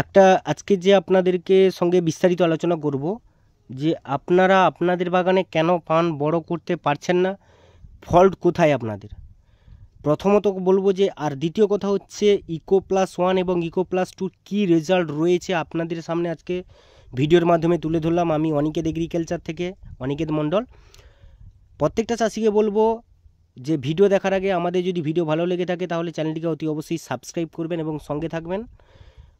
একটা আজকে যে আপনাদেরকে সঙ্গে বিস্তারিত আলোচনা করব যে আপনারা আপনাদের বাগানে কেন পান বড় করতে পারছেন না, ফল্ট কোথায় আপনাদের। প্রথমত বলবো যে, আর দ্বিতীয় কথা হচ্ছে ইকো+1 এবং ইকো+2 কী রেজাল্ট রয়েছে আপনাদের সামনে আজকে ভিডিওর মাধ্যমে তুলে ধরলাম। আমি অনিকেত এগ্রিকালচার থেকে অনিকেত মণ্ডল। প্রত্যেকটা চাষিকে বলবো যে ভিডিও দেখার আগে আমাদের যদি ভিডিও ভালো লেগে থাকে তাহলে চ্যানেলটিকে অতি অবশ্যই সাবস্ক্রাইব করবেন এবং সঙ্গে থাকবেন।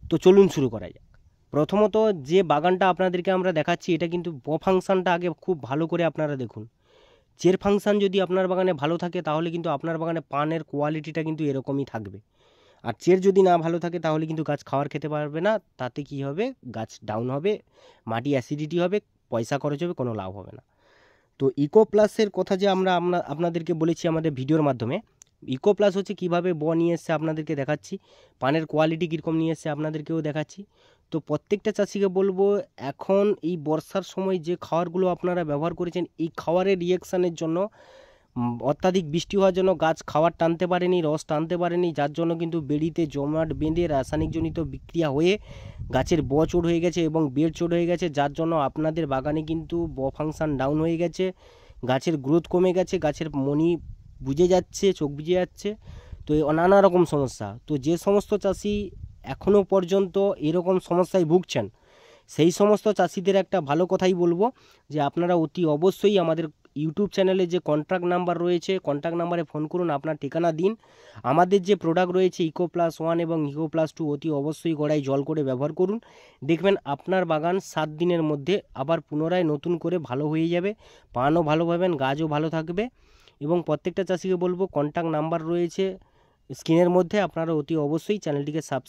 তো চলুন শুরু করা যাক। প্রথমত যে বাগানটা আপনাদেরকে আমরা দেখাচ্ছি এটা কিন্তু ফাংশানটা আগে খুব ভালো করে আপনারা দেখুন। চের ফাংশান যদি আপনার বাগানে ভালো থাকে তাহলে কিন্তু আপনার বাগানে পানের কোয়ালিটিটা কিন্তু এরকমই থাকবে। আর চের যদি না ভালো থাকে তাহলে কিন্তু গাছ খাওয়ার খেতে পারবে না। তাতে কি হবে, গাছ ডাউন হবে, মাটি অ্যাসিডিটি হবে, পয়সা খরচ হবে, কোনো লাভ হবে না। তো ইকো+এর কথা যে আমরা আপনাদেরকে বলেছি আমাদের ভিডিওর মাধ্যমে, ইকো+ হচ্ছে কীভাবে নিয়ে এসছে আপনাদেরকে দেখাচ্ছি, পানের কোয়ালিটি কীরকম নিয়ে এসছে আপনাদেরকেও দেখাচ্ছি। তো প্রত্যেকটা চাষিকে বলবো, এখন এই বর্ষার সময় যে খাবারগুলো আপনারা ব্যবহার করেছেন এই খাবারের রিয়েকশানের জন্য অত্যাধিক বৃষ্টি হওয়ার জন্য গাছ খাবার টানতে পারেনি, রস টানতে পারেনি, যার জন্য কিন্তু বেড়িতে জমাট বেঁধে রাসায়নিকজনিত বিক্রিয়া হয়ে গাছের চোট হয়ে গেছে এবং বেড় চোট হয়ে গেছে, যার জন্য আপনাদের বাগানে কিন্তু ফাংশান ডাউন হয়ে গেছে, গাছের গ্রোথ কমে গেছে, গাছের মনি বুজে যাচ্ছে, চোখ বুজে যাচ্ছে। তো নানা রকম সমস্যা। তো যে সমস্ত চাষি এখনও পর্যন্ত এরকম সমস্যায় ভুগছেন সেই সমস্ত চাষিদের একটা ভালো কথাই বলবো যে আপনারা অতি অবশ্যই আমাদের ইউটিউব চ্যানেলে যে কন্ট্যাক্ট নাম্বার রয়েছে, কন্ট্যাক্ট নাম্বারে ফোন করুন, আপনার ঠিকানা দিন। আমাদের যে প্রোডাক্ট রয়েছে ইকো+1 এবং ইকো+2 অতি অবশ্যই গোড়ায় জল করে ব্যবহার করুন। দেখবেন আপনার বাগান 7 দিনের মধ্যে আবার পুনরায় নতুন করে ভালো হয়ে যাবে, পানও ভালো পাবেন, গাছও ভালো থাকবে। এবং প্রত্যেকটা চাষিকে বলবো কন্ট্যাক্ট নাম্বার রয়েছে স্ক্রিনের মধ্যে, আপনারা অতি অবশ্যই চ্যানেলটিকে সাবস্ক্রাইব